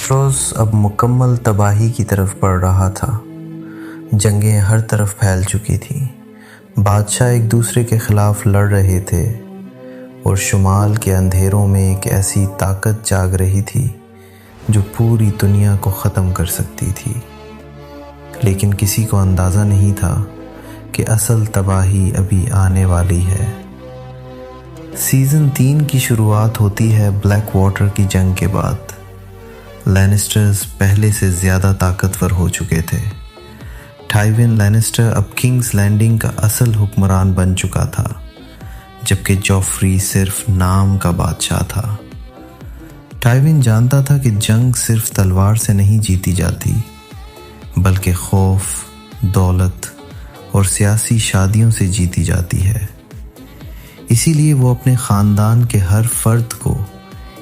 Westeros अब मुकम्मल तबाही की तरफ बढ़ रहा था। जंगें हर तरफ फैल चुकी थी। बादशाह एक दूसरे के खिलाफ लड़ रहे थे और शुमाल के अंधेरों में एक ऐसी ताकत जाग रही थी जो पूरी दुनिया को ख़त्म कर सकती थी। लेकिन किसी को अंदाज़ा नहीं था कि असल तबाही अभी आने वाली है। सीज़न 3 की शुरुआत होती है ब्लैक वाटर की जंग के बाद। लैनिस्टर्स पहले से ज़्यादा ताकतवर हो चुके थे। टाइविन लैनिस्टर अब किंग्स लैंडिंग का असल हुक्मरान बन चुका था, जबकि जॉफ्री सिर्फ नाम का बादशाह था। टाइविन जानता था कि जंग सिर्फ तलवार से नहीं जीती जाती, बल्कि खौफ, दौलत और सियासी शादियों से जीती जाती है। इसीलिए वो अपने ख़ानदान के हर फर्द को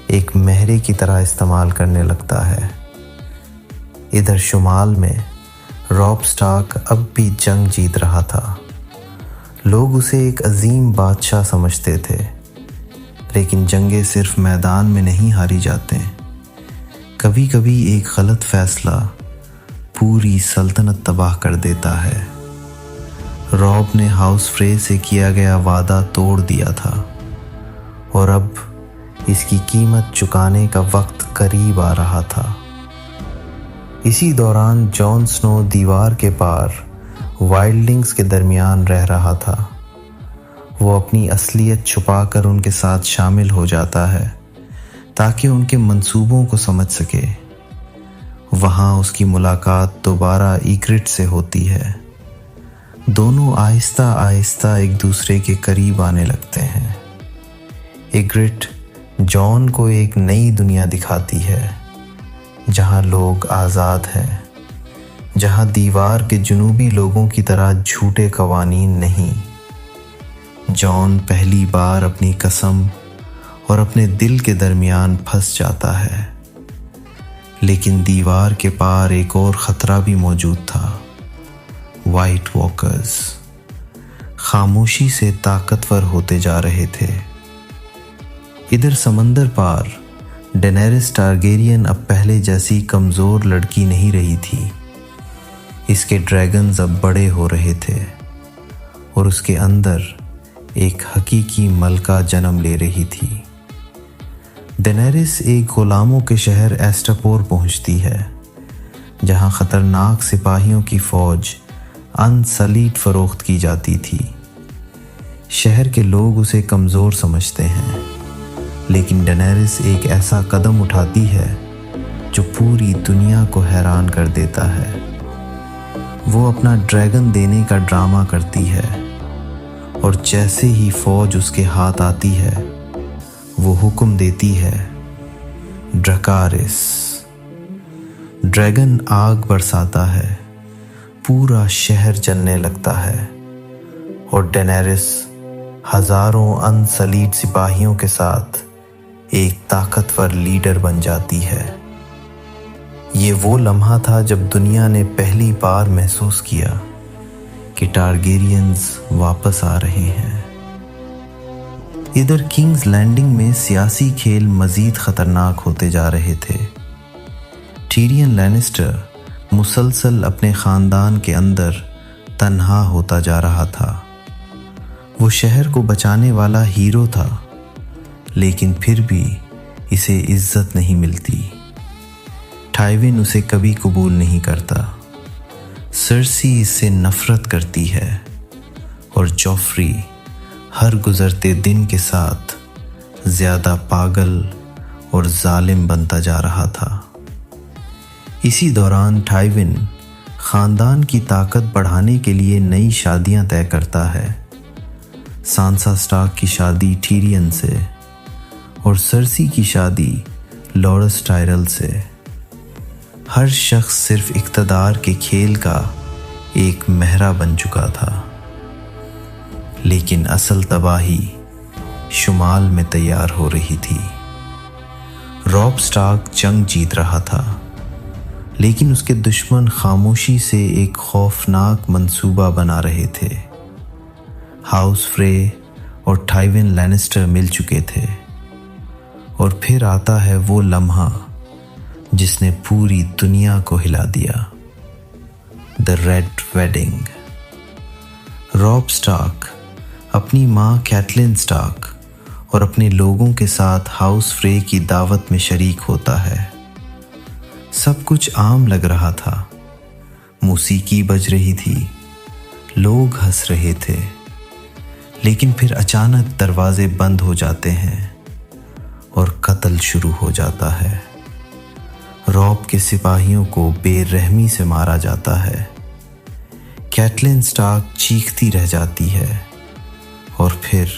एक महरे की तरह इस्तेमाल करने लगता है। इधर शुमाल में रॉब स्टार्क अब भी जंग जीत रहा था। लोग उसे एक अजीम बादशाह समझते थे, लेकिन जंगें सिर्फ मैदान में नहीं हारी जाते। कभी कभी एक गलत फैसला पूरी सल्तनत तबाह कर देता है। रॉब ने हाउस फ्रे से किया गया वादा तोड़ दिया था और अब इसकी कीमत चुकाने का वक्त करीब आ रहा था। इसी दौरान जॉन स्नो दीवार के पार वाइल्डलिंग्स के दरमियान रह रहा था। वो अपनी असलियत छुपाकर उनके साथ शामिल हो जाता है ताकि उनके मंसूबों को समझ सके। वहाँ उसकी मुलाकात दोबारा ईग्रिट से होती है। दोनों आहिस्ता आहिस्ता एक दूसरे के करीब आने लगते हैं। ईग्रिट जॉन को एक नई दुनिया दिखाती है, जहाँ लोग आज़ाद हैं, जहाँ दीवार के जुनूबी लोगों की तरह झूठे कवानीन नहीं। जॉन पहली बार अपनी कसम और अपने दिल के दरमियान फंस जाता है। लेकिन दीवार के पार एक और ख़तरा भी मौजूद था। वाइट वॉकर्स खामोशी से ताकतवर होते जा रहे थे। इधर समंदर पार डेनेरिस टारगेरियन अब पहले जैसी कमज़ोर लड़की नहीं रही थी। इसके ड्रैगन्स अब बड़े हो रहे थे और उसके अंदर एक हकीकी मलका जन्म ले रही थी। डेनेरिस एक गुलामों के शहर एस्टापोर पहुंचती है, जहां ख़तरनाक सिपाहियों की फ़ौज अनसलीट फ़रोख्त की जाती थी। शहर के लोग उसे कमज़ोर समझते हैं, लेकिन डेनेरिस एक ऐसा कदम उठाती है जो पूरी दुनिया को हैरान कर देता है। वो अपना ड्रैगन देने का ड्रामा करती है और जैसे ही फ़ौज उसके हाथ आती है, वो हुक्म देती है, ड्रकारिस। ड्रैगन आग बरसाता है, पूरा शहर जलने लगता है और डेनेरिस हजारों अनसलीट सिपाहियों के साथ एक ताकतवर लीडर बन जाती है। ये वो लम्हा था जब दुनिया ने पहली बार महसूस किया कि टारगेरियंस वापस आ रहे हैं। इधर किंग्स लैंडिंग में सियासी खेल मजीद खतरनाक होते जा रहे थे। टीरियन लैनिस्टर मुसलसल अपने ख़ानदान के अंदर तन्हा होता जा रहा था। वो शहर को बचाने वाला हीरो था, लेकिन फिर भी इसे इज्जत नहीं मिलती। टाइविन उसे कभी कबूल नहीं करता। सर्सी इससे नफ़रत करती है और जॉफ्री हर गुज़रते दिन के साथ ज़्यादा पागल और जालिम बनता जा रहा था। इसी दौरान टाइविन ख़ानदान की ताकत बढ़ाने के लिए नई शादियां तय करता है। सांसा स्टार्क की शादी टीरियन से और सर्सी की शादी लॉरस टायरल से। हर शख्स सिर्फ इक़्तिदार के खेल का एक महरा बन चुका था। लेकिन असल तबाही शुमाल में तैयार हो रही थी। रॉब स्टार्क जंग जीत रहा था, लेकिन उसके दुश्मन खामोशी से एक खौफनाक मंसूबा बना रहे थे। हाउस फ्रे और टाइविन लैनिस्टर मिल चुके थे और फिर आता है वो लम्हा जिसने पूरी दुनिया को हिला दिया। The red wedding. Rob Stark अपनी माँ कैटलिन स्टार्क और अपने लोगों के साथ हाउस फ्रे की दावत में शरीक होता है। सब कुछ आम लग रहा था। मौसीकी बज रही थी, लोग हंस रहे थे, लेकिन फिर अचानक दरवाजे बंद हो जाते हैं और कत्ल शुरू हो जाता है। रॉब के सिपाहियों को बेरहमी से मारा जाता है। कैटलिन स्टार्क चीखती रह जाती है और फिर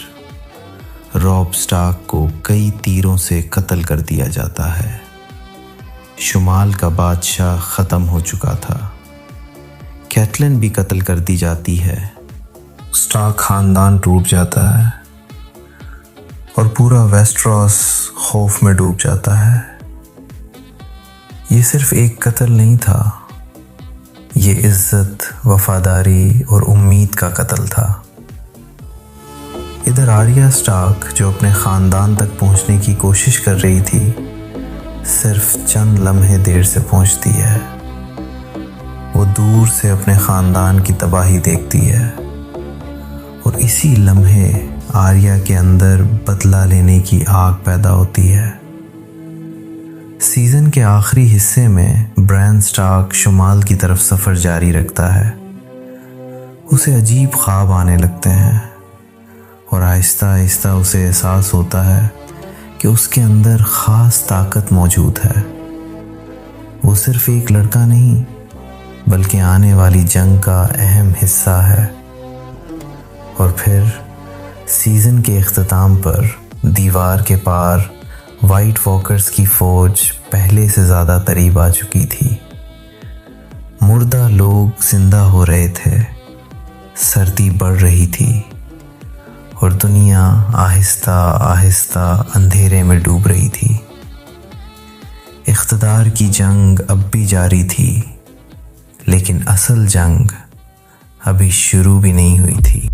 रॉब स्टार्क को कई तीरों से कत्ल कर दिया जाता है। शुमाल का बादशाह ख़त्म हो चुका था। कैटलिन भी कत्ल कर दी जाती है। स्टार्क खानदान टूट जाता है और पूरा वेस्टरॉस खौफ में डूब जाता है। ये सिर्फ एक कत्ल नहीं था, ये इज्जत, वफादारी और उम्मीद का कत्ल था। इधर आर्या स्टार्क, जो अपने ख़ानदान तक पहुंचने की कोशिश कर रही थी, सिर्फ चंद लम्हे देर से पहुंचती है। वो दूर से अपने ख़ानदान की तबाही देखती है और इसी लम्हे आर्या के अंदर बदला लेने की आग पैदा होती है। सीज़न के आखिरी हिस्से में ब्रान स्टार्क शुमाल की तरफ सफ़र जारी रखता है। उसे अजीब ख्वाब आने लगते हैं और आहिस्ता आहिस्ता उसे एहसास होता है कि उसके अंदर ख़ास ताकत मौजूद है। वो सिर्फ एक लड़का नहीं, बल्कि आने वाली जंग का अहम हिस्सा है। और फिर सीज़न के इख्तिताम पर दीवार के पार वाइट वॉकर्स की फ़ौज पहले से ज़्यादा करीब आ चुकी थी। मुर्दा लोग जिंदा हो रहे थे, सर्दी बढ़ रही थी और दुनिया आहिस्ता आहिस्ता अंधेरे में डूब रही थी। इख्तिदार की जंग अब भी जारी थी, लेकिन असल जंग अभी शुरू भी नहीं हुई थी।